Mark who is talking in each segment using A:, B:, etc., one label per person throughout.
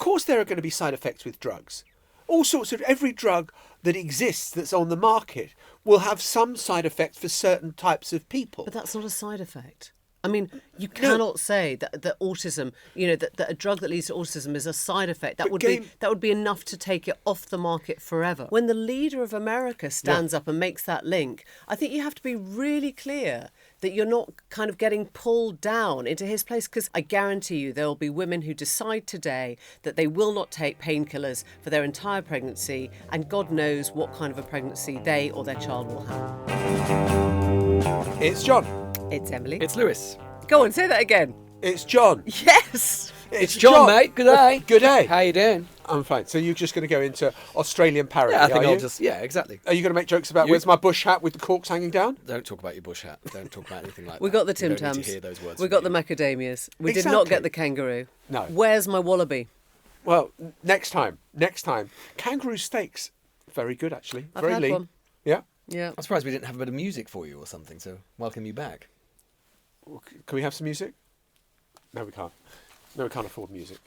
A: course there are going to be side effects with drugs. All sorts of, every drug that exists that's on the market will have some side effects for certain types of people.
B: But that's not a side effect. I mean, you cannot say that autism, that a drug that leads to autism is a side effect. That would be enough to take it off the market forever. When the leader of America stands up and makes that link, I think you have to be really clear that you're not kind of getting pulled down into his place, because I guarantee you there will be women who decide today that they will not take painkillers for their entire pregnancy, and God knows what kind of a pregnancy they or their child will have.
A: It's John.
B: It's Emily.
C: It's Lewis.
B: Go on, say that again.
A: It's John.
B: Yes.
C: It's John, mate. Good day.
A: Good day.
C: How you doing?
A: I'm fine. So you're just going to go into Australian parody,
C: Yeah, I think
A: are
C: I'll
A: you?
C: just... Yeah, exactly.
A: Are you going to make jokes about where's my bush hat with the corks hanging down?
C: Don't talk about your bush hat. Don't talk about anything like that.
B: We got the
C: We
B: Tim
C: don't need
B: Tams.
C: to hear those words
B: We
C: from
B: got
C: you.
B: the macadamias. We did
A: Exactly.
B: not get the kangaroo.
A: No.
B: Where's my wallaby?
A: Well, next time. Kangaroo steaks. Very good, actually.
B: I've
A: Very
B: had
A: lean.
B: one.
A: Yeah.
B: Yeah.
C: I'm surprised we didn't have a bit of music for you or something to welcome you back.
A: Can we have some music? No, we can't. No, we can't afford music.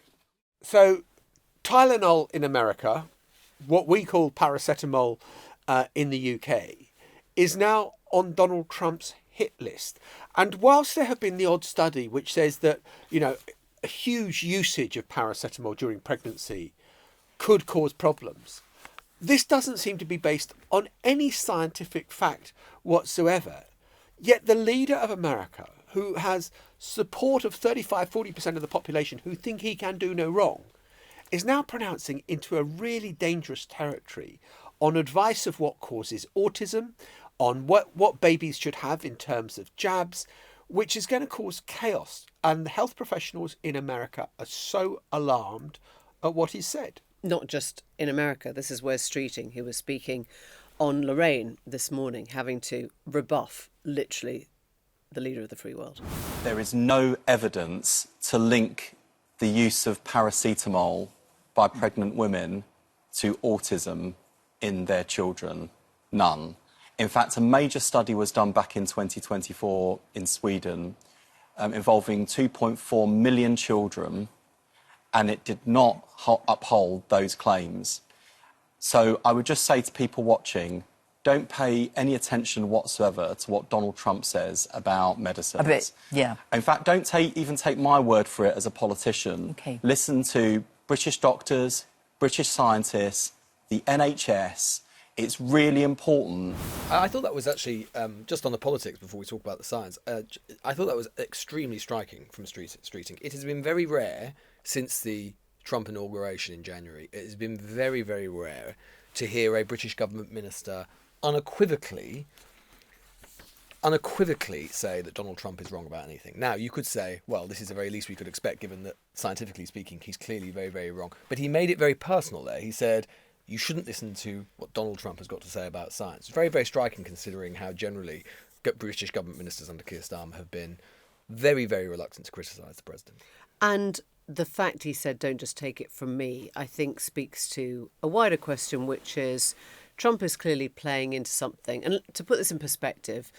A: So, Tylenol in America, what we call paracetamol in the UK, is now on Donald Trump's hit list. And whilst there have been the odd study which says that, a huge usage of paracetamol during pregnancy could cause problems, this doesn't seem to be based on any scientific fact whatsoever. Yet the leader of America, who has support of 35-40% of the population who think he can do no wrong, is now pronouncing into a really dangerous territory on advice of what causes autism, on what babies should have in terms of jabs, which is going to cause chaos. And the health professionals in America are so alarmed at what he said.
B: Not just in America. This is Wes Streeting, who was speaking on Lorraine this morning, having to rebuff, literally, the leader of the free world.
D: There is no evidence to link the use of paracetamol by pregnant women to autism in their children. None. In fact, a major study was done back in 2024 in Sweden involving 2.4 million children, and it did not uphold those claims. So I would just say to people watching, don't pay any attention whatsoever to what Donald Trump says about medicines.
E: A bit, yeah.
D: In fact, don't even take my word for it as a politician.
E: Okay.
D: Listen to British doctors, British scientists, the NHS. It's really important.
C: I thought that was actually, just on the politics before we talk about the science, I thought that was extremely striking from Streeting. It has been very rare since the Trump inauguration in January. It has been very, very rare to hear a British government minister unequivocally say that Donald Trump is wrong about anything. Now, you could say, well, this is the very least we could expect, given that, scientifically speaking, he's clearly very, very wrong. But he made it very personal there. He said, you shouldn't listen to what Donald Trump has got to say about science. It's very, very striking, considering how generally British government ministers under Keir Starmer have been very, very reluctant to criticise the president.
B: And the fact he said, don't just take it from me, I think speaks to a wider question, which is Trump is clearly playing into something. And to put this in perspective,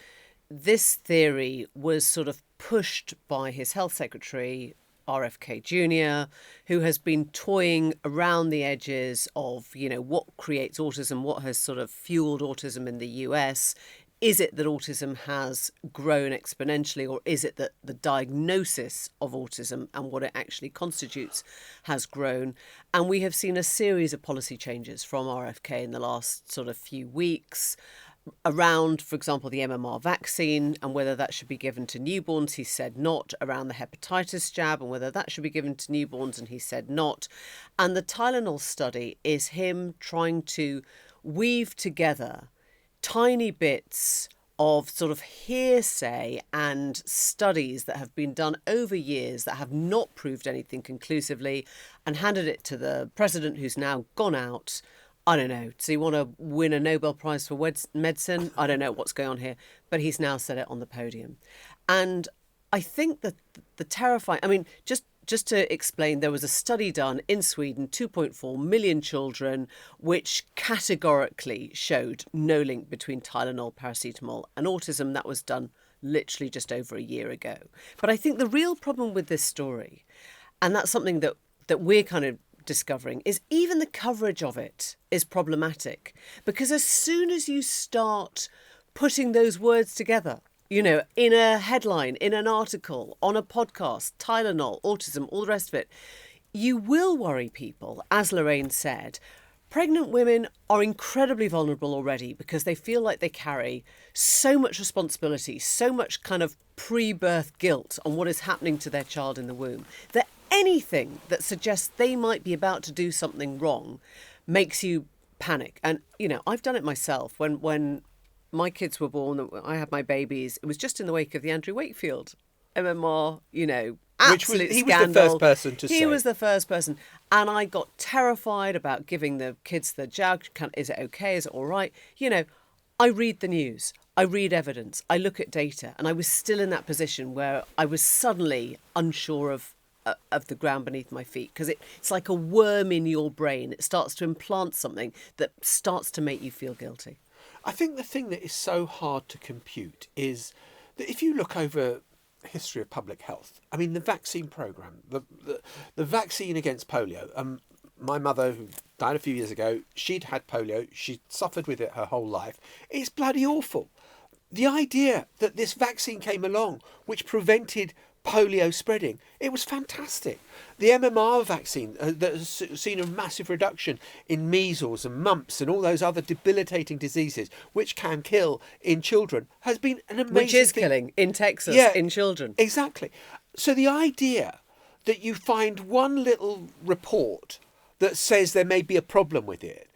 B: this theory was sort of pushed by his health secretary, RFK Jr., who has been toying around the edges of, what creates autism, what has sort of fueled autism in the US. Is it that autism has grown exponentially, or is it that the diagnosis of autism and what it actually constitutes has grown? And we have seen a series of policy changes from RFK in the last sort of few weeks around, for example, the MMR vaccine and whether that should be given to newborns. He said not. Around the hepatitis jab and whether that should be given to newborns, and he said not. And the Tylenol study is him trying to weave together tiny bits of sort of hearsay and studies that have been done over years that have not proved anything conclusively, and handed it to the president, who's now gone out. I don't know. Does he want to win a Nobel Prize for medicine? I don't know what's going on here. But he's now said it on the podium. And I think that the terrifying... I mean, just to explain, there was a study done in Sweden, 2.4 million children, which categorically showed no link between Tylenol, paracetamol and autism. That was done literally just over a year ago. But I think the real problem with this story, and that's something that we're kind of discovering is even the coverage of it is problematic, because as soon as you start putting those words together, you know, in a headline, in an article, on a podcast, Tylenol, autism, all the rest of it, you will worry people. As Lorraine said, pregnant women are incredibly vulnerable already because they feel like they carry so much responsibility, so much kind of pre-birth guilt on what is happening to their child in the womb, that anything that suggests they might be about to do something wrong makes you panic. And, you know, I've done it myself. When my kids were born, I had my babies, it was just in the wake of the Andrew Wakefield MMR, you know, absolute
A: he
B: scandal.
A: was the first person to say.
B: He was the first person. And I got terrified about giving the kids the jab. Is it okay? Is it all right? You know, I read the news. I read evidence. I look at data. And I was still in that position where I was suddenly unsure of the ground beneath my feet, because it's like a worm in your brain. It starts to implant something that starts to make you feel guilty.
A: I think the thing that is so hard to compute is that if you look over history of public health, I mean, the vaccine programme, the vaccine against polio, my mother, who died a few years ago, she'd had polio, she'd suffered with it her whole life. It's bloody awful. The idea that this vaccine came along which prevented polio spreading, it was fantastic. The MMR vaccine that has seen a massive reduction in measles and mumps and all those other debilitating diseases which can kill in children has been an amazing
B: Which is
A: thing.
B: killing in Texas, in children.
A: Exactly. So the idea that you find one little report that says there may be a problem with it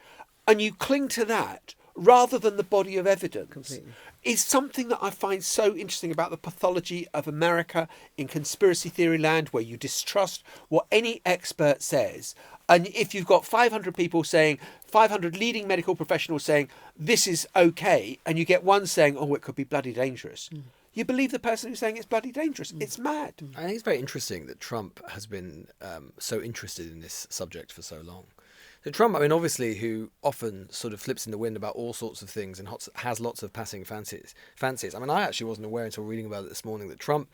A: and you cling to that rather than the body of evidence
B: Completely.
A: is something that I find so interesting about the pathology of America in conspiracy theory land, where you distrust what any expert says. And if you've got 500 people saying, 500 leading medical professionals saying this is okay, and you get one saying, oh, it could be bloody dangerous, you believe the person who's saying it's bloody dangerous. It's mad.
C: I think it's very interesting that Trump has been so interested in this subject for so long. So Trump, I mean, obviously, who often sort of flips in the wind about all sorts of things and has lots of passing fancies. I mean, I actually wasn't aware until reading about it this morning that Trump,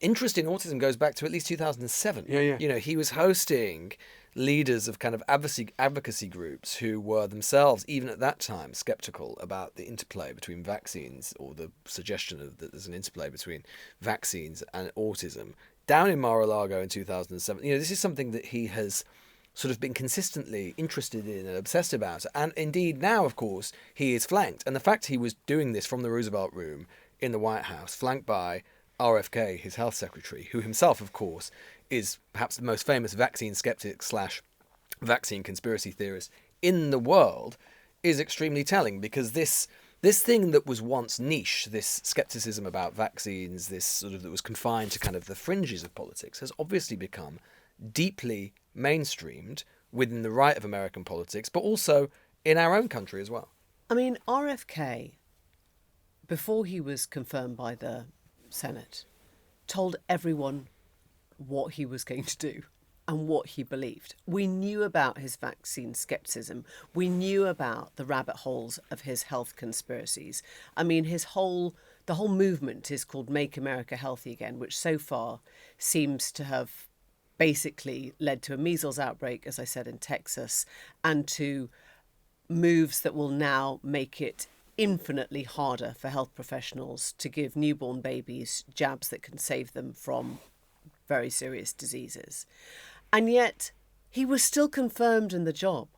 C: interest in autism goes back to at least 2007.
A: Yeah.
C: You know, he was hosting leaders of kind of advocacy groups who were themselves, even at that time, skeptical about the interplay between vaccines, or the suggestion that there's an interplay between vaccines and autism. Down in Mar-a-Lago in 2007, you know, this is something that he has sort of been consistently interested in and obsessed about. And indeed now, of course, he is flanked. And the fact he was doing this from the Roosevelt Room in the White House, flanked by RFK, his health secretary, who himself, of course, is perhaps the most famous vaccine skeptic / vaccine conspiracy theorist in the world, is extremely telling, because this thing that was once niche, this skepticism about vaccines, this sort of that was confined to kind of the fringes of politics, has obviously become deeply mainstreamed within the right of American politics, but also in our own country as well.
B: I mean, RFK, before he was confirmed by the Senate, told everyone what he was going to do and what he believed. We knew about his vaccine skepticism. We knew about the rabbit holes of his health conspiracies. I mean, the whole movement is called Make America Healthy Again, which so far seems to have basically led to a measles outbreak, as I said, in Texas, and to moves that will now make it infinitely harder for health professionals to give newborn babies jabs that can save them from very serious diseases. And yet he was still confirmed in the job.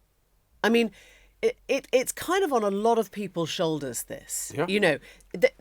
B: I mean, it's kind of on a lot of people's shoulders, this.
A: Yeah.
B: You know,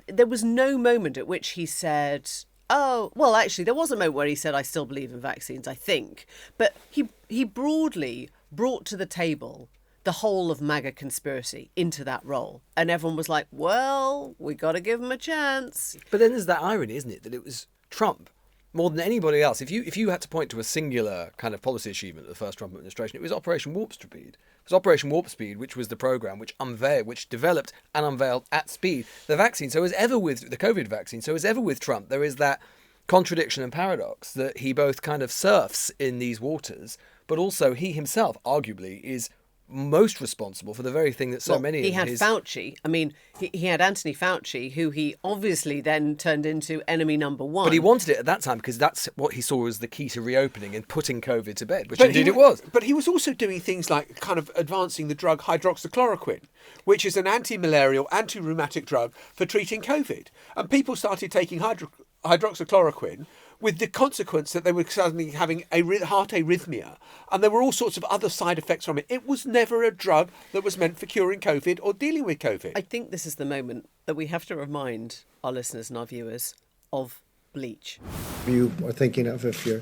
B: there was no moment at which he said, oh, well, actually, there was a moment where he said, I still believe in vaccines, I think. But he broadly brought to the table the whole of MAGA conspiracy into that role. And everyone was like, well, we got to give him a chance.
C: But then there's that irony, isn't it, that it was Trump more than anybody else. If you had to point to a singular kind of policy achievement of the first Trump administration, it was Operation Warp Speed. It was Operation Warp Speed, which was the program which developed and unveiled at speed the vaccine. So as ever with the COVID vaccine, so as ever with Trump, there is that contradiction and paradox that he both kind of surfs in these waters, but also he himself arguably is most responsible for the very thing that so many
B: he
C: of
B: had
C: his...
B: Fauci. I mean, he had Anthony Fauci, who he obviously then turned into enemy number one.
C: But he wanted it at that time because that's what he saw as the key to reopening and putting COVID to bed, which indeed it was.
A: But he was also doing things like kind of advancing the drug hydroxychloroquine, which is an anti-malarial, anti-rheumatic drug for treating COVID. And people started taking hydroxychloroquine with the consequence that they were suddenly having a heart arrhythmia, and there were all sorts of other side effects from it. It was never a drug that was meant for curing COVID or dealing with COVID.
B: I think this is the moment that we have to remind our listeners and our viewers of bleach.
E: You are thinking of if you're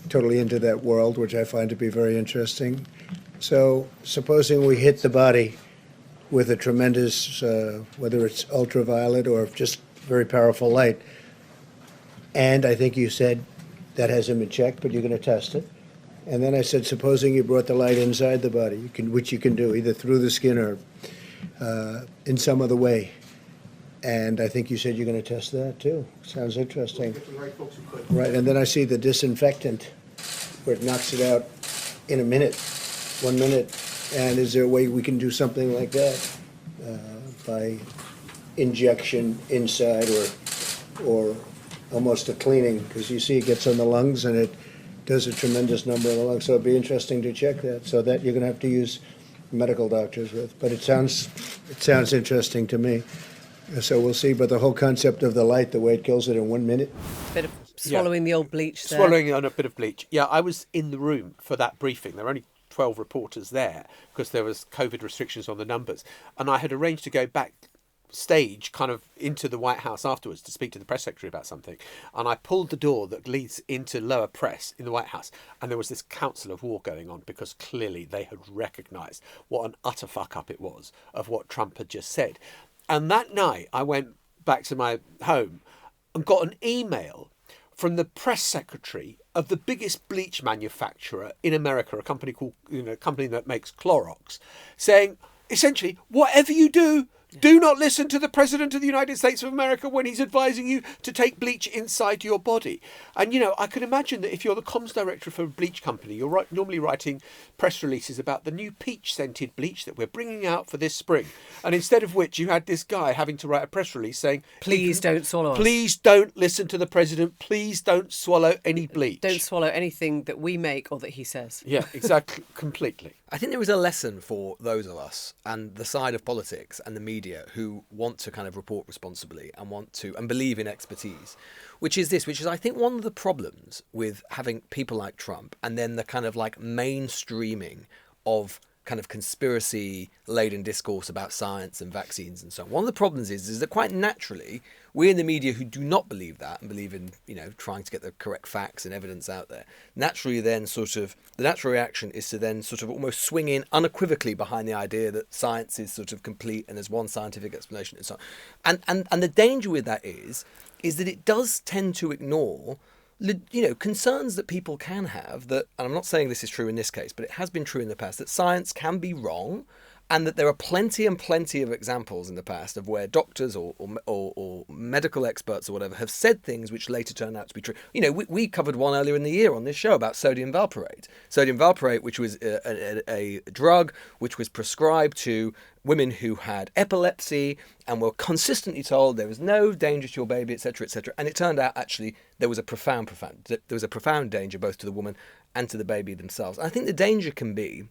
E: totally into that world, which I find to be very interesting. So supposing we hit the body with a tremendous, whether it's ultraviolet or just very powerful light, and I think you said that hasn't been checked, but you're going to test it. And then I said, supposing you brought the light inside the body, which you can do either through the skin or in some other way. And I think you said you're going to test that too. Sounds interesting. Right, and then I see the disinfectant where it knocks it out in a minute, 1 minute. And is there a way we can do something like that by injection inside or almost a cleaning? Because you see it gets on the lungs and it does a tremendous number of the lungs. So it'd be interesting to check that. So that you're going to have to use medical doctors with. But it sounds interesting to me. So we'll see. But the whole concept of the light, the way it kills it in 1 minute.
B: Bit of swallowing the old bleach there.
A: Swallowing on a bit of bleach. Yeah, I was in the room for that briefing. There were only 12 reporters there because there was COVID restrictions on the numbers. And I had arranged to go backstage kind of into the White House afterwards to speak to the press secretary about something. And I pulled the door that leads into lower press in the White House. And there was this council of war going on because clearly they had recognised what an utter fuck up it was of what Trump had just said. And that night I went back to my home and got an email from the press secretary of the biggest bleach manufacturer in America, a company that makes Clorox, saying essentially, whatever you do not listen to the President of the United States of America when he's advising you to take bleach inside your body. And, I can imagine that if you're the comms director for a bleach company, you're normally writing press releases about the new peach-scented bleach that we're bringing out for this spring. And instead of which, you had this guy having to write a press release saying,
B: Please don't swallow us.
A: Please don't listen to the President. Please don't swallow any bleach.
B: Don't swallow anything that we make or that he says.
A: Yeah, exactly. Completely.
C: I think there is a lesson for those of us and the side of politics and the media who want to kind of report responsibly and believe in expertise, which is I think one of the problems with having people like Trump and then the kind of like mainstreaming of kind of conspiracy-laden discourse about science and vaccines and so on. One of the problems is that quite naturally, we in the media who do not believe that and believe in, trying to get the correct facts and evidence out there, naturally then the natural reaction is to then sort of almost swing in unequivocally behind the idea that science is sort of complete and there's one scientific explanation and so on. And the danger with that is that it does tend to ignore concerns that people can have that, and I'm not saying this is true in this case, but it has been true in the past, that science can be wrong and that there are plenty of examples in the past of where doctors or medical experts or whatever have said things which later turned out to be true. We covered one earlier in the year on this show about sodium valproate. Sodium valproate, which was a drug which was prescribed to women who had epilepsy and were consistently told there was no danger to your baby, etc., etc. And it turned out actually there was a profound danger both to the woman and to the baby themselves. I think the danger can be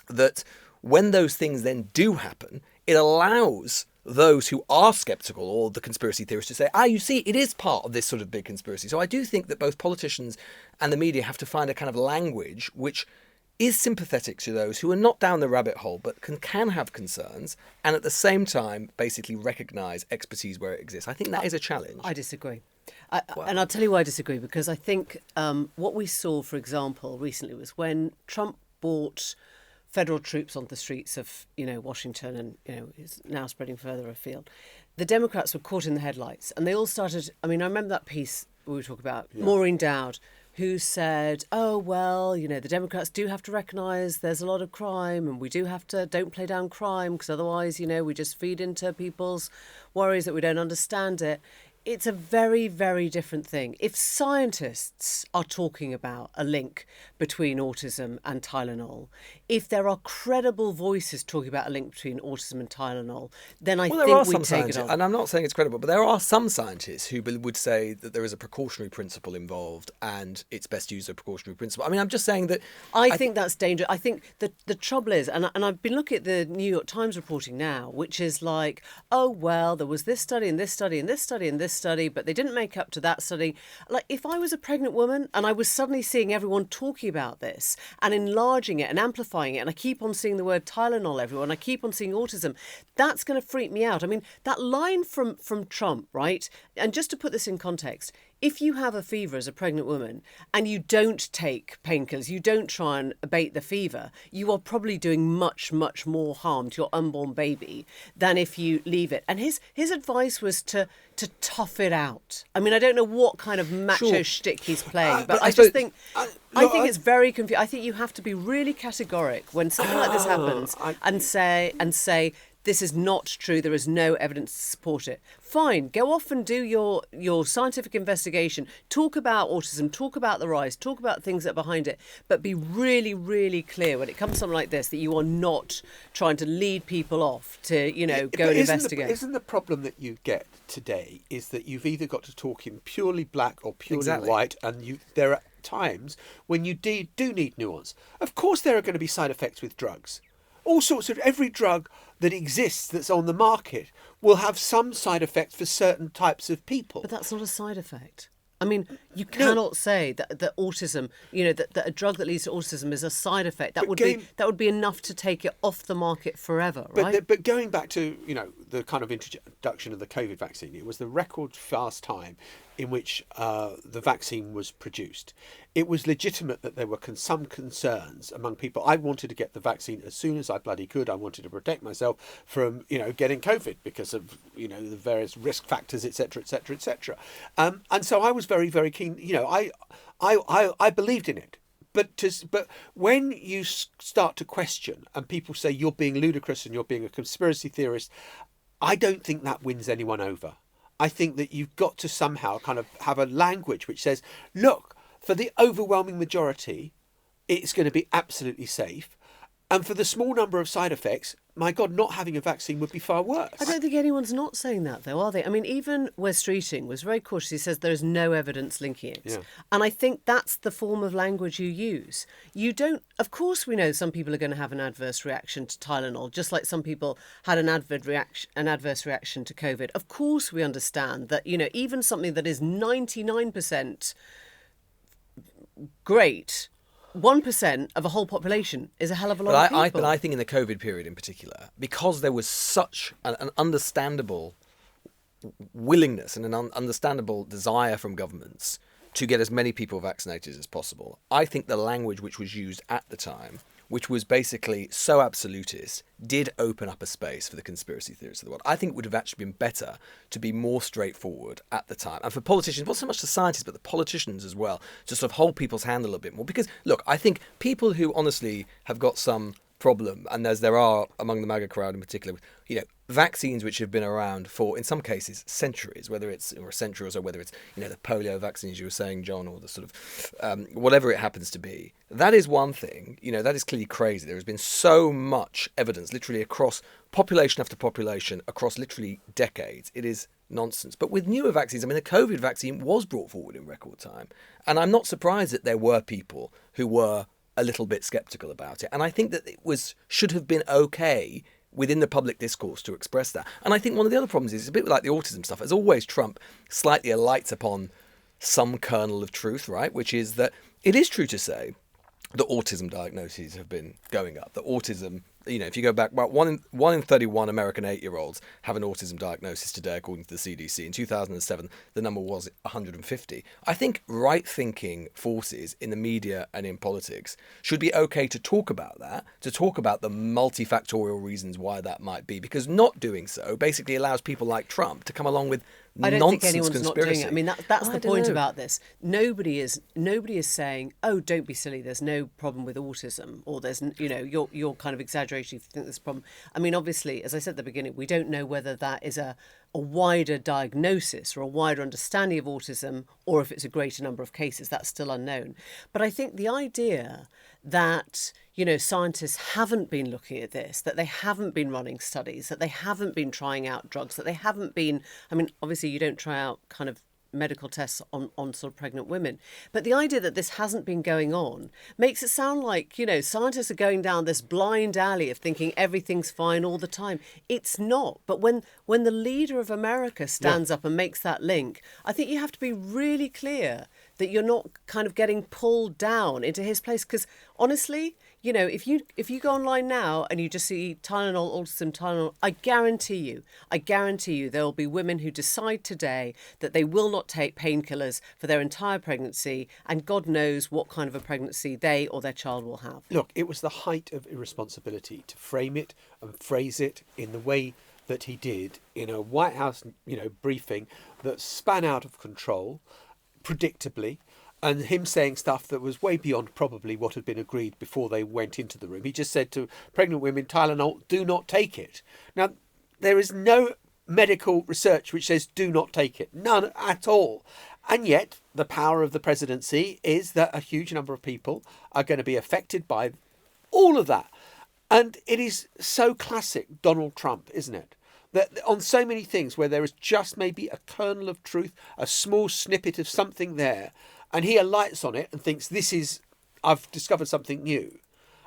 C: that when those things then do happen, it allows those who are skeptical or the conspiracy theorists to say, you see, it is part of this sort of big conspiracy. So I do think that both politicians and the media have to find a kind of language which is sympathetic to those who are not down the rabbit hole but can have concerns and at the same time basically recognise expertise where it exists. I think that is a challenge.
B: I disagree. And I'll tell you why I disagree, because I think what we saw, for example, recently was when Trump brought federal troops onto the streets of, Washington and, is now spreading further afield. The Democrats were caught in the headlights and they all started, I remember that piece we were talking about, Maureen Dowd, who said, the Democrats do have to recognise there's a lot of crime and we don't play down crime because otherwise, we just feed into people's worries that we don't understand it. it's a very, very different thing. If scientists are talking about a link between autism and Tylenol, if there are credible voices talking about a link between autism and Tylenol, then I
C: Well, there
B: think
C: are
B: we
C: some
B: take it
C: scientists,
B: on.
C: and I'm not saying it's credible, but there are some scientists who would say that there is a precautionary principle involved and it's best to use a precautionary principle. I mean, I'm just saying that...
B: I think that's dangerous. I think the trouble is, and I've been looking at the New York Times reporting now, which is like, oh, well, there was this study and this study and this study and this study, but they didn't make up to that study. Like, if I was a pregnant woman and I was suddenly seeing everyone talking about this and enlarging it and amplifying it, and I keep on seeing the word Tylenol everywhere, and I keep on seeing autism, that's going to freak me out. I mean, that line from Trump, right? And just to put this in context, if you have a fever as a pregnant woman and you don't take painkillers, you don't try and abate the fever, you are probably doing much, much more harm to your unborn baby than if you leave it. And his advice was to tough it out. I mean, I don't know what kind of macho shtick he's playing, but I just think... I think it's very confusing. I think you have to be really categoric when something like this happens and say this is not true, there is no evidence to support it. Fine, go off and do your scientific investigation. Talk about autism, talk about the rise, talk about things that are behind it, but be really, really clear when it comes to something like this that you are not trying to lead people off to, go and investigate.
A: Isn't the problem that you get today is that you've either got to talk in purely black or purely
C: Exactly.
A: white, and there are times when you do need nuance. Of course there are going to be side effects with drugs. All sorts of... Every drug that exists that's on the market will have some side effects for certain types of people.
B: But that's not a side effect. I mean, you cannot say that autism, that a drug that leads to autism is a side effect. That would be enough to take it off the market forever, right?
A: But going back to, the kind of introduction of the COVID vaccine, it was the record fast time in which the vaccine was produced. It was legitimate that there were some concerns among people. I wanted to get the vaccine as soon as I bloody could. I wanted to protect myself from, getting COVID because of, the various risk factors, etc., etc., etc. And so I was very, very keen. I believed in it. But when you start to question and people say you're being ludicrous and you're being a conspiracy theorist, I don't think that wins anyone over. I think that you've got to somehow kind of have a language which says, look, for the overwhelming majority, it's going to be absolutely safe. And for the small number of side effects, my God, not having a vaccine would be far worse.
B: I don't think anyone's not saying that, though, are they? I mean, even Wes Streeting was very cautious. He says there is no evidence linking it. Yeah. And I think that's the form of language you use. You don't... Of course, we know some people are going to have an adverse reaction to Tylenol, just like some people had an adverse reaction to COVID. Of course, we understand that, even something that is 99% great... 1% of a whole population is a hell of a lot of people.
C: But I think in the COVID period in particular, because there was such an understandable willingness and an understandable desire from governments to get as many people vaccinated as possible, I think the language which was used at the time, which was basically so absolutist, did open up a space for the conspiracy theorists of the world. I think it would have actually been better to be more straightforward at the time. And for politicians, not so much the scientists, but the politicians as well, to sort of hold people's hand a little bit more. Because, look, I think people who honestly have got some problem, and as there are among the MAGA crowd in particular, vaccines which have been around for, in some cases, centuries, whether it's or centuries or whether it's, the polio vaccines you were saying, John, or the sort of whatever it happens to be. That is one thing. That is clearly crazy. There has been so much evidence, literally across population after population, across literally decades. It is nonsense. But with newer vaccines, the COVID vaccine was brought forward in record time. And I'm not surprised that there were people who were a little bit sceptical about it. And I think that it should have been okay within the public discourse to express that. And I think one of the other problems is, it's a bit like the autism stuff, as always, Trump slightly alights upon some kernel of truth, right? Which is that it is true to say that autism diagnoses have been going up. That autism, if you go back, about 1 in 31 American 8-year-olds have an autism diagnosis today, according to the CDC. In 2007, the number was 150. I think right-thinking forces in the media and in politics should be okay to talk about that, to talk about the multifactorial reasons why that might be, because not doing so basically allows people like Trump to come along with
B: I don't
C: nonsense
B: think anyone's
C: conspiracy.
B: not doing it. I mean, that's the point about this. Nobody is saying, "Oh, don't be silly. There's no problem with autism," or "There's, you're kind of exaggerating." exaggeration if you think there's a problem. I mean, obviously, as I said at the beginning, we don't know whether that is a wider diagnosis or a wider understanding of autism, or if it's a greater number of cases. That's still unknown. But I think the idea that, you know, scientists haven't been looking at this, that they haven't been running studies, that they haven't been trying out drugs, that they haven't been, I mean, obviously you don't try out kind of medical tests on sort of pregnant women. But the idea that this hasn't been going on makes it sound like, you know, scientists are going down this blind alley of thinking everything's fine all the time. It's not. But when the leader of America stands up and makes that link, I think you have to be really clear that you're not kind of getting pulled down into his place. Because honestly, you know, if you go online now and you just see Tylenol, autism, Tylenol, I guarantee you there will be women who decide today that they will not take painkillers for their entire pregnancy, and God knows what kind of a pregnancy they or their child will have.
A: Look, it was the height of irresponsibility to frame it and phrase it in the way that he did in a White House, you know, briefing that span out of control, predictably, and him saying stuff that was way beyond probably what had been agreed before they went into the room. He just said to pregnant women, Tylenol, do not take it. Now, there is no medical research which says do not take it. None at all. And yet, the power of the presidency is that a huge number of people are going to be affected by all of that. And it is so classic Donald Trump, isn't it? That on so many things where there is just maybe a kernel of truth, a small snippet of something there, and he alights on it and thinks, I've discovered something new.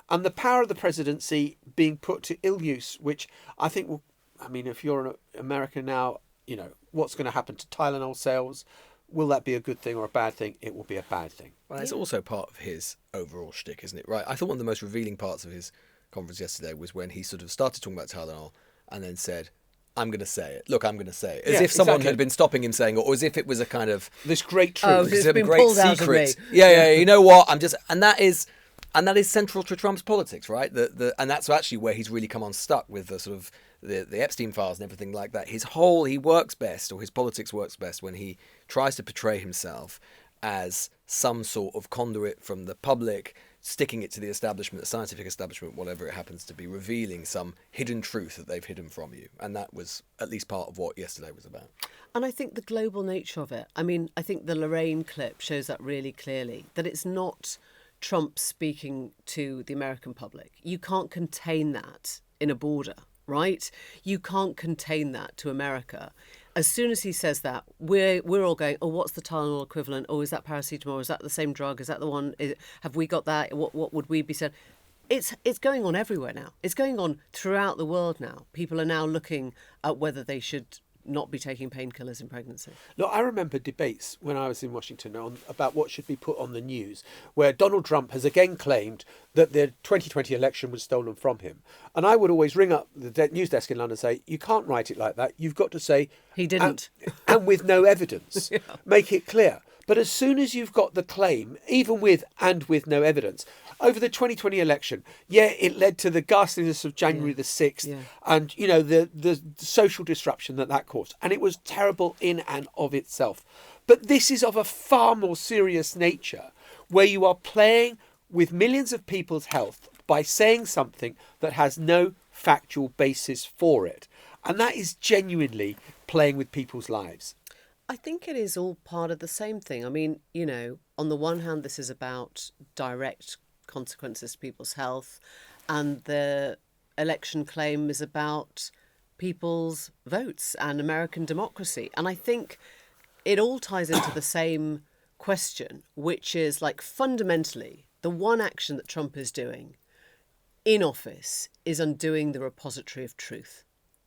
A: And the power of the presidency being put to ill use, which I think will, I mean, if you're an American now, you know, what's going to happen to Tylenol sales? Will that be a good thing or a bad thing? It will be a bad thing.
C: Well, it's also part of his overall shtick, isn't it? Right. I thought one of the most revealing parts of his conference yesterday was when he sort of started talking about Tylenol and then said, I'm going to say it. Look, I'm going to say it. As if someone had been stopping him saying it, or as if it was a kind of
A: this great truth.
B: Oh, it's been pulled out of me.
C: Yeah. You know what? And that is central to Trump's politics, right? And that's actually where he's really come unstuck with the sort of the Epstein files and everything like that. He works best, or his politics works best, when he tries to portray himself as some sort of conduit from the public, sticking it to the establishment, the scientific establishment, whatever it happens to be, revealing some hidden truth that they've hidden from you. And that was at least part of what yesterday was about.
B: And I think the global nature of it, I mean, I think the Lorraine clip shows that really clearly, that it's not Trump speaking to the American public. You can't contain that in a border, right? You can't contain that to America. As soon as he says that, we're all going, oh, what's the Tylenol equivalent? Oh, is that paracetamol? Is that the same drug? Is that the one? Have we got that? What would we be saying? It's going on everywhere now. It's going on throughout the world now. People are now looking at whether they should not be taking painkillers in pregnancy.
A: Look, I remember debates when I was in Washington about what should be put on the news, where Donald Trump has again claimed that the 2020 election was stolen from him. And I would always ring up the news desk in London and say, you can't write it like that. You've got to say...
B: He didn't.
A: And with no evidence. Yeah. Make it clear. But as soon as you've got the claim, even with no evidence, over the 2020 election, it led to the ghastliness of January the 6th and, you know, the social disruption that caused. And it was terrible in and of itself. But this is of a far more serious nature, where you are playing with millions of people's health by saying something that has no factual basis for it. And that is genuinely playing with people's lives.
B: I think it is all part of the same thing. I mean, you know, on the one hand, this is about direct consequences to people's health, and the election claim is about people's votes and American democracy. And I think it all ties into the same question, which is, like, fundamentally, the one action that Trump is doing in office is undoing the repository of truth.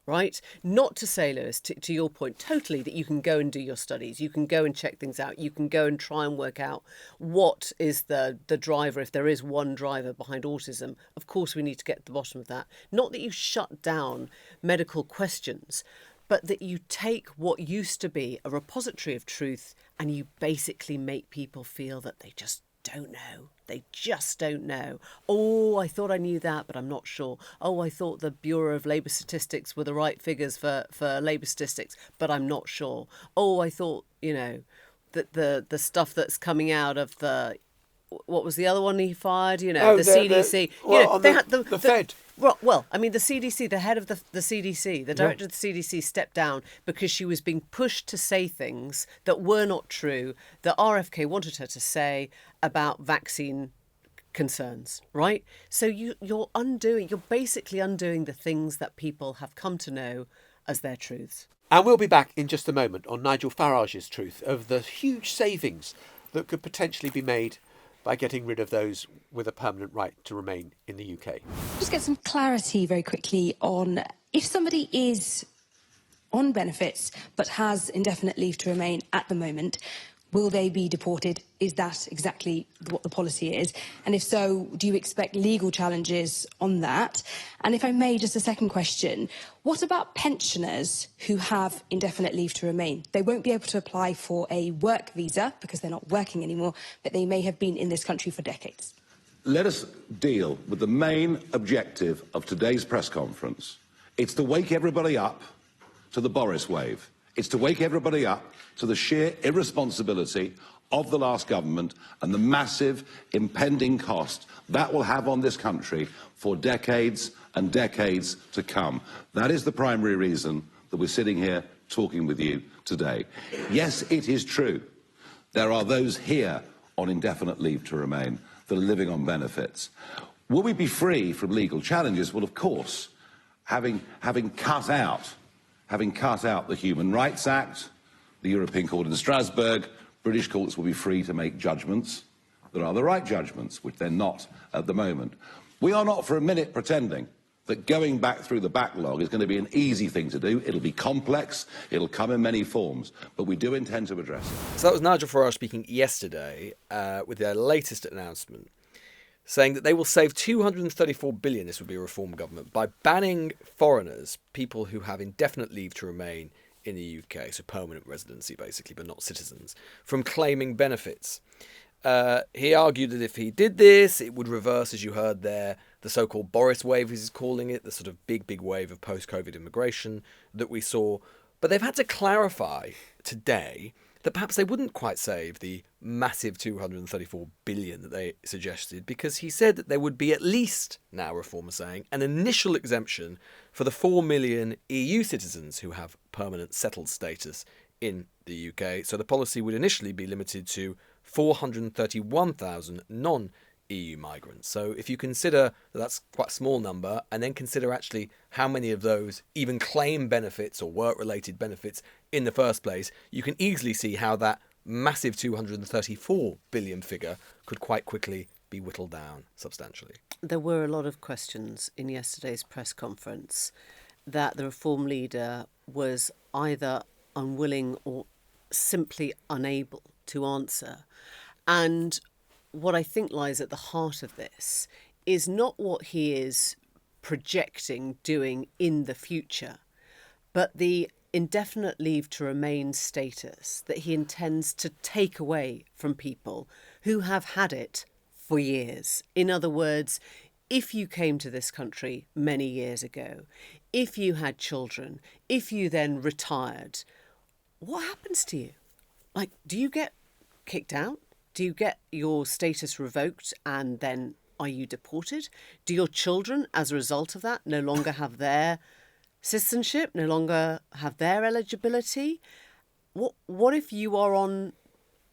B: Right? Not to say, Lewis, to your point, totally, that you can go and do your studies, you can go and check things out, you can go and try and work out what is the driver, if there is one driver behind autism. Of course, we need to get to the bottom of that. Not that you shut down medical questions, but that you take what used to be a repository of truth and you basically make people feel that they just don't know. They just don't know. Oh, I thought I knew that, but I'm not sure. Oh, I thought the Bureau of Labour Statistics were the right figures for labour statistics, but I'm not sure. Oh, I thought, you know, that the stuff that's coming out of the what was the other one he fired? The CDC.
A: The Fed.
B: Well, I mean, the CDC, the head of the CDC, the director of the CDC stepped down because she was being pushed to say things that were not true, that RFK wanted her to say about vaccine concerns, right? So you're basically undoing the things that people have come to know as their truths.
A: And we'll be back in just a moment on Nigel Farage's truth of the huge savings that could potentially be made by getting rid of those with a permanent right to remain in the UK.
F: Just get some clarity very quickly on if somebody is on benefits but has indefinite leave to remain at the moment, will they be deported? Is that exactly what the policy is? And if so, do you expect legal challenges on that? And if I may, just a second question. What about pensioners who have indefinite leave to remain? They won't be able to apply for a work visa because they're not working anymore, but they may have been in this country for decades.
G: Let us deal with the main objective of today's press conference. It's to wake everybody up to the Boris wave. It's to wake everybody up to the sheer irresponsibility of the last government and the massive impending cost that will have on this country for decades and decades to come. That is the primary reason that we're sitting here talking with you today. Yes, it is true. There are those here on indefinite leave to remain that are living on benefits. Will we be free from legal challenges? Well, of course, having cut out the Human Rights Act, the European Court in Strasbourg, British courts will be free to make judgments that are the right judgments, which they're not at the moment. We are not for a minute pretending that going back through the backlog is going to be an easy thing to do. It'll be complex, it'll come in many forms, but we do intend to address it.
C: So that was Nigel Farage speaking yesterday with their latest announcement, saying that they will save $234 billion, this would be a reform government, by banning foreigners, people who have indefinite leave to remain in the UK, so permanent residency basically, but not citizens, from claiming benefits. He argued that if he did this, it would reverse, as you heard there, the so-called Boris wave, as he's calling it, the sort of big wave of post-COVID immigration that we saw. But they've had to clarify today that perhaps they wouldn't quite save the massive $234 billion that they suggested, because he said that there would be at least, now Reform are saying, an initial exemption for the 4 million EU citizens who have permanent settled status in the UK. So the policy would initially be limited to 431,000 non-EU migrants. So if you consider that that's quite a small number, and then consider actually how many of those even claim benefits or work-related benefits in the first place, you can easily see how that massive 234 billion figure could quite quickly be whittled down substantially.
B: There were a lot of questions in yesterday's press conference that the Reform leader was either unwilling or simply unable to answer. And what I think lies at the heart of this is not what he is projecting doing in the future, but the indefinite leave to remain status that he intends to take away from people who have had it for years. In other words, if you came to this country many years ago, if you had children, if you then retired, what happens to you? Like, do you get kicked out? Do you get your status revoked and then are you deported? Do your children, as a result of that, no longer have their citizenship, no longer have their eligibility? What if you are on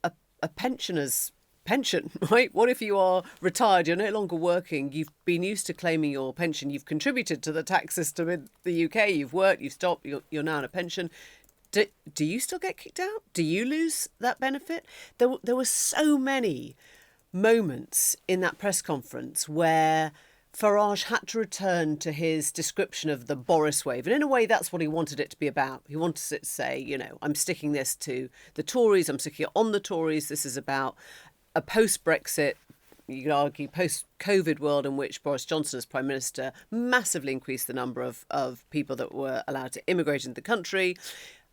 B: a pensioner's pension, right? What if you are retired, you're no longer working, you've been used to claiming your pension, you've contributed to the tax system in the UK, you've worked, you've stopped, you're now on a pension. Do you still get kicked out? Do you lose that benefit? There were so many moments in that press conference where Farage had to return to his description of the Boris wave. And in a way, that's what he wanted it to be about. He wanted it to say, I'm sticking this to the Tories, I'm sticking it on the Tories. This is about a post-Brexit, you could argue, post-COVID world in which Boris Johnson as Prime Minister massively increased the number of people that were allowed to immigrate into the country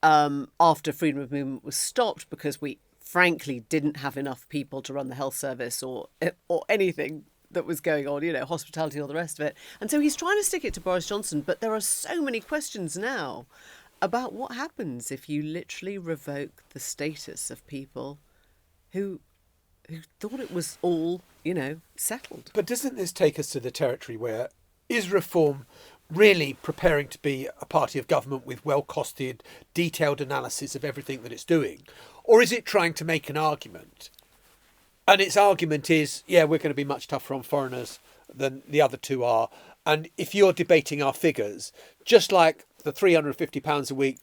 B: after freedom of movement was stopped because we frankly didn't have enough people to run the health service or anything that was going on, hospitality, all the rest of it. And so he's trying to stick it to Boris Johnson, but there are so many questions now about what happens if you literally revoke the status of people who who thought it was all, settled.
A: But doesn't this take us to the territory where is reform really preparing to be a party of government with well-costed, detailed analysis of everything that it's doing? Or is it trying to make an argument? And its argument is, yeah, we're going to be much tougher on foreigners than the other two are. And if you're debating our figures, just like the £350 a week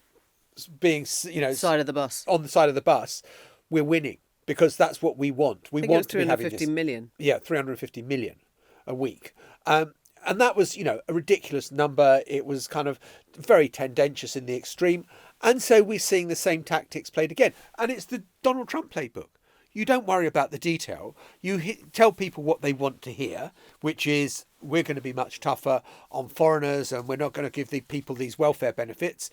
A: being,
B: Side of the bus.
A: on the side of the bus, we're winning because that's what we want. We want to be having this.
B: 350 million.
A: Yeah, 350 million a week. And that was, a ridiculous number. It was kind of very tendentious in the extreme. And so we're seeing the same tactics played again. And it's the Donald Trump playbook. You don't worry about the detail. You tell people what they want to hear, which is we're going to be much tougher on foreigners and we're not going to give the people these welfare benefits.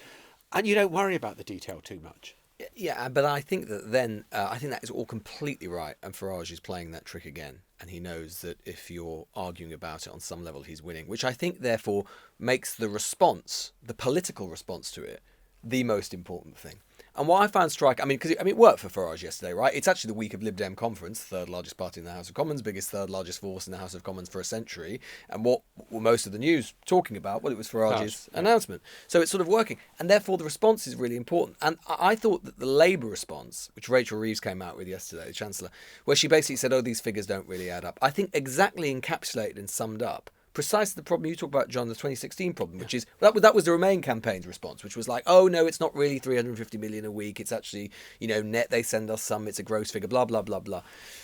A: And you don't worry about the detail too much.
C: Yeah, but I think that then, I think that is all completely right. And Farage is playing that trick again. And he knows that if you're arguing about it on some level, he's winning, which I think therefore makes the response, the political response to it, the most important thing. And what I found striking, because it worked for Farage yesterday, right? It's actually the week of Lib Dem conference, third largest party in the House of Commons, biggest third largest force in the House of Commons for a century. And what were most of the news talking about? Well, it was Farage's announcement. So it's sort of working. And therefore the response is really important. And I thought that the Labour response, which Rachel Reeves came out with yesterday, the Chancellor, where she basically said, these figures don't really add up, I think exactly encapsulated and summed up precisely the problem you talk about, John, the 2016 problem, which is that was the Remain campaign's response, which was like, oh no, it's not really 350 million a week. It's actually, net they send us some. It's a gross figure, blah blah blah blah.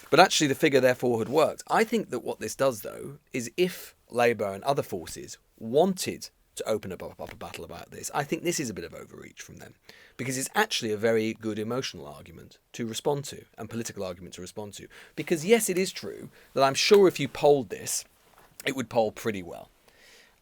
C: But actually, the figure therefore had worked. I think that what this does though is if Labour and other forces wanted to open up a battle about this, I think this is a bit of overreach from them, because it's actually a very good emotional argument to respond to and political argument to respond to. Because yes, it is true that I'm sure if you polled this, it would poll pretty well.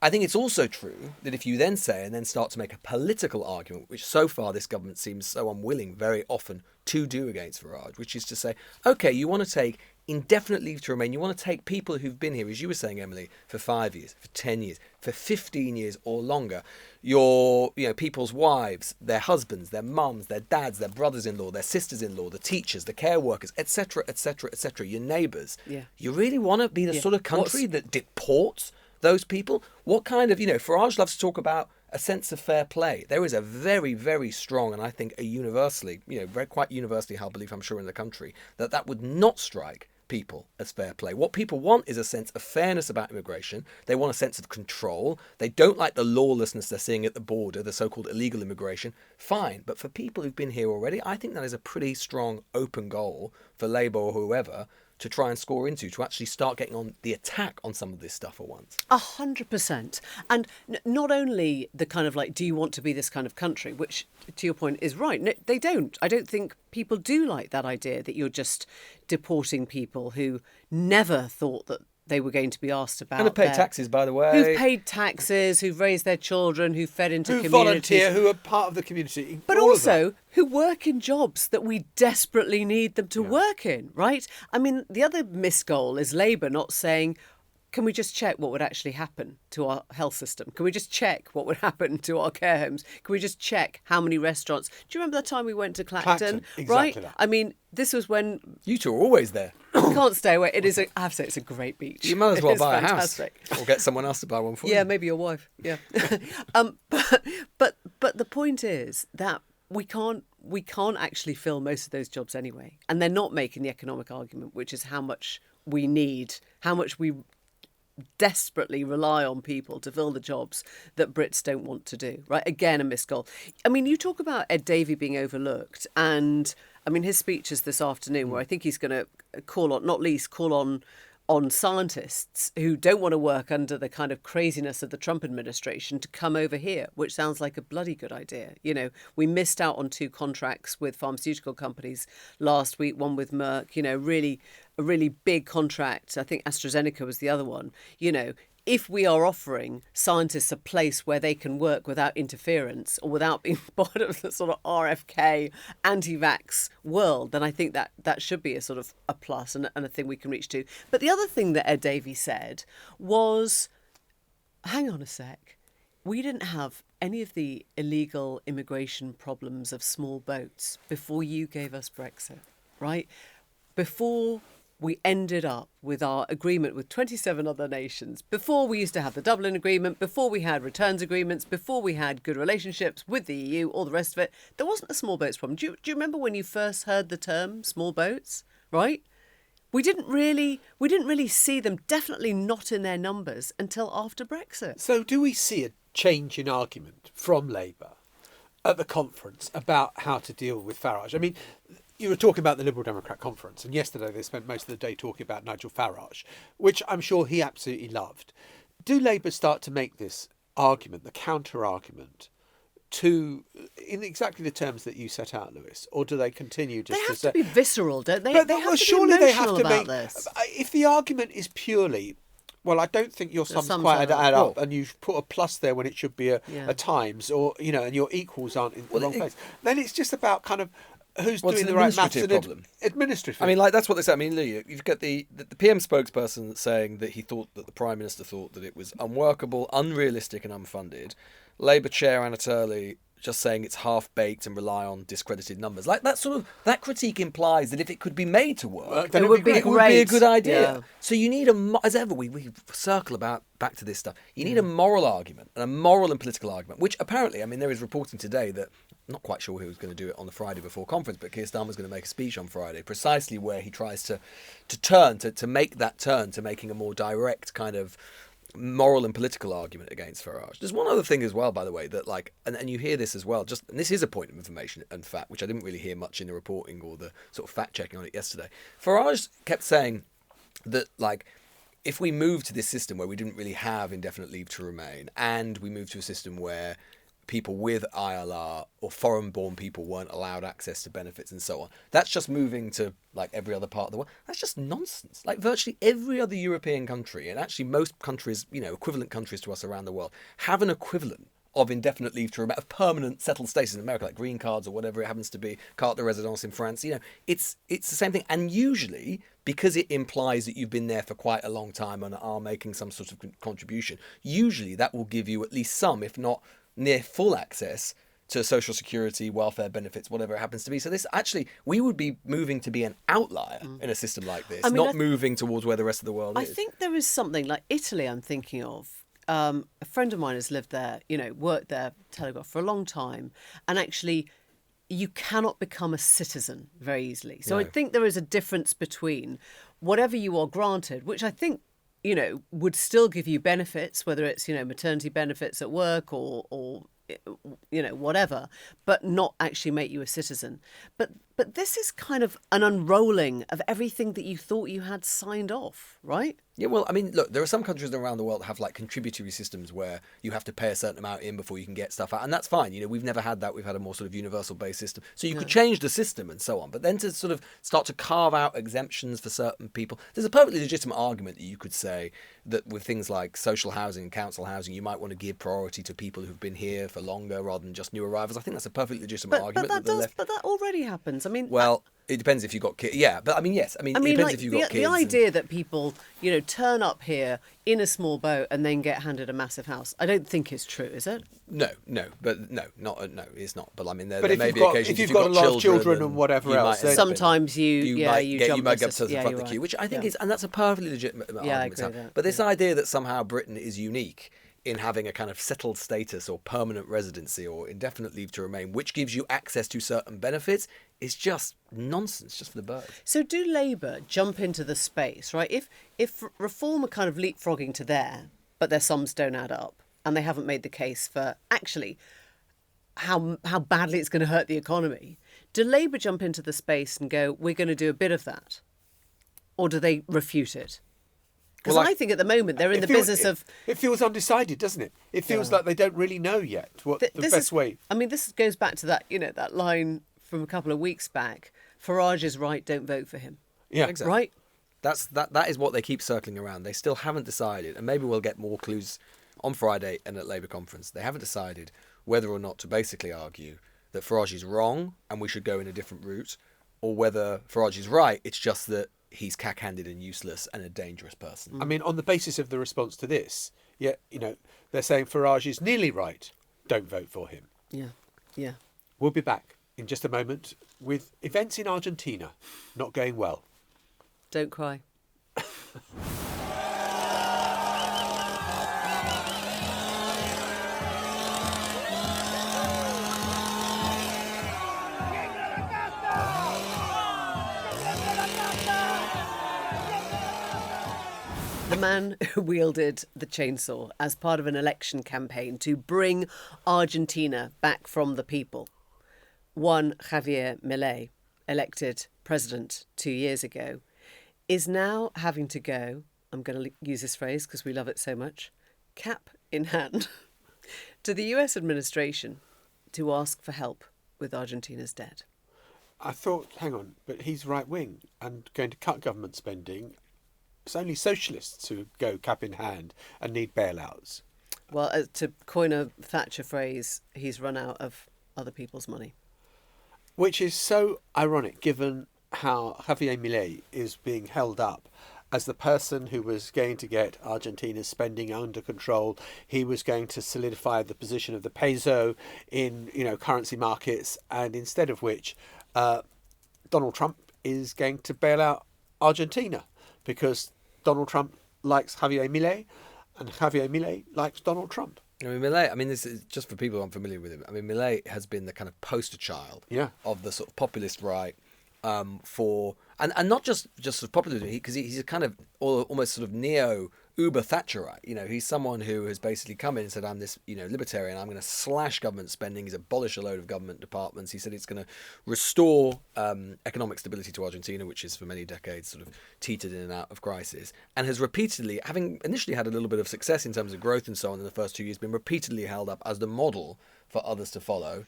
C: I think it's also true that if you then say and then start to make a political argument, which so far this government seems so unwilling very often to do against Farage, which is to say, OK, you want to take indefinite leave to remain. You want to take people who've been here, as you were saying, Emily, for 5 years, for 10 years, for 15 years or longer. Your, people's wives, their husbands, their mums, their dads, their brothers-in-law, their sisters-in-law, the teachers, the care workers, etc., etc., etc., your neighbours. Yeah. You really want to be the sort of country that deports those people? What kind of, Farage loves to talk about a sense of fair play. There is a very, very strong, and I think a universally, quite universally held belief, I'm sure, in the country, that would not strike people as fair play. What people want is a sense of fairness about immigration. They want a sense of control. They don't like the lawlessness they're seeing at the border, the so-called illegal immigration. Fine. But for people who've been here already, I think that is a pretty strong open goal for Labour or whoever to try and score into, to actually start getting on the attack on some of this stuff at once.
B: 100%. And not only the kind of like, do you want to be this kind of country, which to your point is right. No, they don't. I don't think people do like that idea that you're just deporting people who never thought that they were going to be asked about.
C: And have paid taxes, by the way.
B: Who've paid taxes, who've raised their children, who've fed into
A: who
B: communities.
A: Volunteer, who are part of the community.
B: But also who work in jobs that we desperately need them to work in, right? I mean, the other missed goal is Labour not saying, can we just check what would actually happen to our health system? Can we just check what would happen to our care homes? Can we just check how many restaurants? Do you remember the time we went to Clacton?
A: Exactly
B: right?
A: That.
B: I mean, this was when...
C: You two are always there.
B: You can't stay away. I have to say, it's a great beach.
C: You might as well buy
B: fantastic.
C: A house. Or get someone else to buy one for you.
B: Yeah, maybe your wife. Yeah. But the point is that we can't actually fill most of those jobs anyway. And they're not making the economic argument, which is how much we need, how much we desperately rely on people to fill the jobs that Brits don't want to do, right? Again, a missed goal. I mean, you talk about Ed Davey being overlooked, and I mean, his speech is this afternoon where I think he's going to call on scientists who don't want to work under the kind of craziness of the Trump administration to come over here, which sounds like a bloody good idea. We missed out on 2 contracts with pharmaceutical companies last week, one with Merck, a really big contract. I think AstraZeneca was the other one. If we are offering scientists a place where they can work without interference or without being part of the sort of RFK anti-vax world, then I think that should be a sort of a plus and a thing we can reach to. But the other thing that Ed Davey said was, hang on a sec, we didn't have any of the illegal immigration problems of small boats before you gave us Brexit, right? Before we ended up with our agreement with 27 other nations. Before, we used to have the Dublin Agreement, before we had returns agreements, before we had good relationships with the EU, all the rest of it. There wasn't a small boats problem. Do you remember when you first heard the term small boats, right? We didn't really see them, definitely not in their numbers, until after Brexit.
A: So do we see a change in argument from Labour at the conference about how to deal with Farage? I mean, you were talking about the Liberal Democrat conference, and yesterday they spent most of the day talking about Nigel Farage, which I'm sure he absolutely loved. Do Labour start to make this argument, the counter-argument, in exactly the terms that you set out, Lewis, or do they continue just
B: they have
A: to say,
B: be visceral, don't they?
A: But
B: They have to
A: surely
B: be
A: they have
B: emotional
A: to
B: about
A: make
B: this.
A: If the argument is purely, well, I don't think your sums
B: sums
A: quite
B: add
A: add
B: up.
A: up, and you put a plus there when it should be a times, or and your equals aren't in the wrong place. Then it's just about kind of who's doing the right maths and administrative.
C: I mean, like, that's what they say. I mean, you've got the PM spokesperson saying that he thought that the Prime Minister thought that it was unworkable, unrealistic and unfunded. Labour Chair Anna Turley just saying it's half-baked and rely on discredited numbers. Like, that critique implies that if it could be made to work,
B: then it would be
C: it would be a
B: great.
C: good idea.
B: Yeah.
C: So you need as ever, we circle back to this stuff. You need a moral argument, and a moral and political argument, which apparently, I mean, there is reporting today that, I'm not quite sure who was going to do it on the Friday before conference, but Keir Starmer's going to make a speech on Friday, precisely where he tries to make that turn to making a more direct kind of moral and political argument against Farage. There's one other thing as well, by the way, that and you hear this as well, and this is a point of information and fact, which I didn't really hear much in the reporting or the sort of fact checking on it yesterday. Farage kept saying that, if we move to this system where we didn't really have indefinite leave to remain, and we move to a system where people with ILR or foreign-born people weren't allowed access to benefits and so on, that's just moving to every other part of the world. That's just nonsense. Virtually every other European country, and actually most countries, equivalent countries to us around the world, have an equivalent of indefinite leave to remain, of permanent settled status in America, like green cards or whatever it happens to be, carte de résidence in France. It's the same thing. And usually, because it implies that you've been there for quite a long time and are making some sort of contribution, usually that will give you at least some, if not near full access to social security, welfare benefits, whatever it happens to be. So this actually, we would be moving to be an outlier in a system like this, not moving towards where the rest of the world is.
B: I think there is something like Italy I'm thinking of. A friend of mine has lived there, worked there, Telegraph, for a long time. And actually, you cannot become a citizen very easily. So I think there is a difference between whatever you are granted, which I think, would still give you benefits, whether it's, maternity benefits at work or whatever, but not actually make you a citizen. But this is kind of an unrolling of everything that you thought you had signed off, right?
C: Yeah, well, I mean, look, there are some countries around the world that have contributory systems where you have to pay a certain amount in before you can get stuff out, and that's fine. We've never had that. We've had a more sort of universal-based system. So you could change the system and so on, but then to sort of start to carve out exemptions for certain people, there's a perfectly legitimate argument that you could say that with things like social housing and council housing, you might want to give priority to people who've been here for longer rather than just new arrivals. I think that's a perfectly legitimate argument.
B: But that already happens. I mean,
C: well, it depends if you've got kids. Yeah, but I mean, yes. I mean, it depends if you've got kids.
B: The idea that people, turn up here in a small boat and then get handed a massive house, I don't think is true, is it?
C: No, it's not. But I mean, there
A: but
C: may be occasions
A: if you've got a lot of children and whatever else,
B: sometimes you might
C: get up to the front of the queue, which I think is, and that's a perfectly legitimate argument.
B: I agree with that.
C: But this idea that somehow Britain is unique in having a kind of settled status or permanent residency or indefinite leave to remain, which gives you access to certain benefits, is just nonsense, just for the birds.
B: So do Labour jump into the space, right? If Reform are kind of leapfrogging to there, but their sums don't add up, and they haven't made the case for actually how badly it's going to hurt the economy, do Labour jump into the space and go, we're going to do a bit of that? Or do they refute it? Because I think at the moment they're in the business of...
A: It feels undecided, doesn't it? It feels like they don't really know yet what the best way...
B: I mean, this goes back to that, that line from a couple of weeks back, Farage is right, don't vote for him.
C: Yeah, exactly.
B: Right?
C: That is what they keep circling around. They still haven't decided, and maybe we'll get more clues on Friday and at Labour conference. They haven't decided whether or not to basically argue that Farage is wrong and we should go in a different route, or whether Farage is right, it's just that he's cack-handed and useless and a dangerous person.
A: I mean, on the basis of the response to this, they're saying Farage is nearly right. Don't vote for him.
B: Yeah.
A: We'll be back in just a moment with events in Argentina not going well.
B: Don't cry. The man who wielded the chainsaw as part of an election campaign to bring Argentina back from the people, one Javier Milei, elected president 2 years ago, is now having to go, I'm going to use this phrase because we love it so much, cap in hand, to the US administration to ask for help with Argentina's debt.
A: I thought, hang on, but he's right-wing and going to cut government spending. It's only socialists who go cap in hand and need bailouts.
B: Well, to coin a Thatcher phrase, he's run out of other people's money.
A: Which is so ironic given how Javier Milei is being held up as the person who was going to get Argentina's spending under control. He was going to solidify the position of the peso in, currency markets, and instead of which Donald Trump is going to bail out Argentina because Donald Trump likes Javier Milei and Javier Milei likes Donald Trump.
C: Milei, this is just for people unfamiliar with him. Milei has been the kind of poster child of the sort of populist right for, and not just sort of populism, because he's a kind of almost sort of neo-Uber Thatcherite. He's someone who has basically come in and said, I'm this, libertarian, I'm going to slash government spending, he's abolish a load of government departments. He said it's going to restore economic stability to Argentina, which is for many decades sort of teetered in and out of crisis, and has repeatedly, having initially had a little bit of success in terms of growth and so on in the first 2 years, been repeatedly held up as the model for others to follow.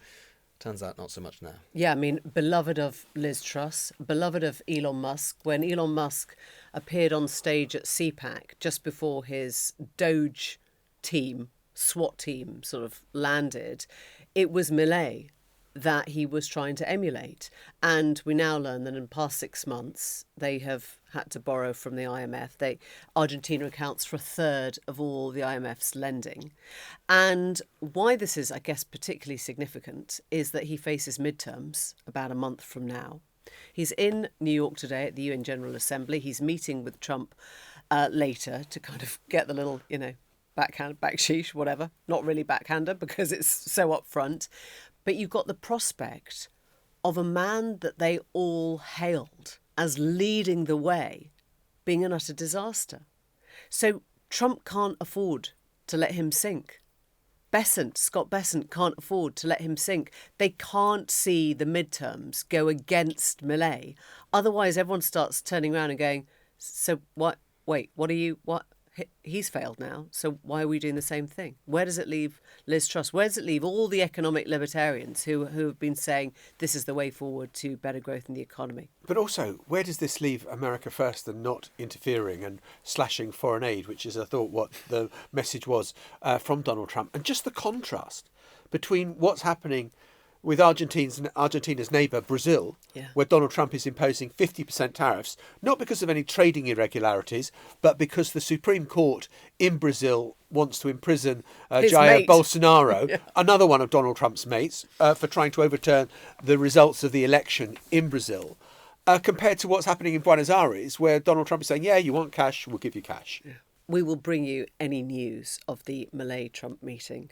C: Turns out not so much now.
B: Yeah, beloved of Liz Truss, beloved of Elon Musk. When Elon Musk appeared on stage at CPAC just before his Doge team, SWAT team, sort of landed, it was Milei that he was trying to emulate. And we now learn that in the past 6 months, they have had to borrow from the IMF. Argentina accounts for a third of all the IMF's lending. And why this is, I guess, particularly significant is that he faces midterms about a month from now. He's in New York today at the UN General Assembly. He's meeting with Trump later to kind of get the little, backsheesh, whatever. Not really backhander because it's so upfront. But you've got the prospect of a man that they all hailed as leading the way being an utter disaster. So Trump can't afford to let him sink. Scott Bessent can't afford to let him sink. They can't see the midterms go against Milei. Otherwise, everyone starts turning around and going, so what? Wait, what are you? What? He's failed now, so why are we doing the same thing? Where does it leave Liz Truss? Where does it leave all the economic libertarians who have been saying this is the way forward to better growth in the economy?
A: But also, where does this leave America first and not interfering and slashing foreign aid, which is, I thought, what the message was from Donald Trump? And just the contrast between what's happening with Argentina's neighbour, Brazil, where Donald Trump is imposing 50% tariffs, not because of any trading irregularities, but because the Supreme Court in Brazil wants to imprison Jair Bolsonaro, another one of Donald Trump's mates, for trying to overturn the results of the election in Brazil, compared to what's happening in Buenos Aires, where Donald Trump is saying, you want cash, we'll give you cash.
B: Yeah. We will bring you any news of the Milei-Trump meeting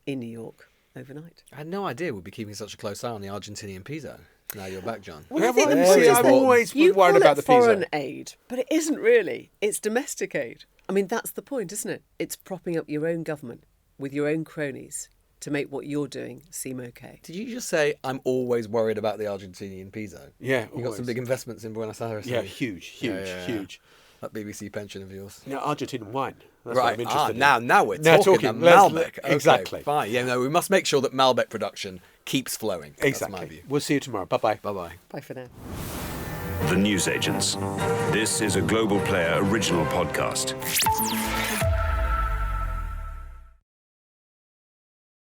B: in New York overnight.
C: I had no idea we'd be keeping such a close eye on the Argentinian peso. Now you're back, John.
B: Well, I think the point is
A: I've always been worried about the peso.
B: Foreign aid, but it isn't really. It's domestic aid. That's the point, isn't it? It's propping up your own government with your own cronies to make what you're doing seem okay.
C: Did you just say, I'm always worried about the Argentinian peso?
A: Yeah,
C: You got some big investments in Buenos Aires.
A: Yeah, huge.
C: That BBC pension of yours.
A: Argentinian wine. That's
C: right.
A: what I'm interested in.
C: Now we're talking. Malbec. Okay,
A: exactly.
C: Fine. We must make sure that Malbec production keeps flowing.
A: Exactly.
C: That's my view.
A: We'll see you tomorrow. Bye-bye.
C: Bye-bye.
B: Bye for now.
H: The Newsagents. This is a Global Player original podcast.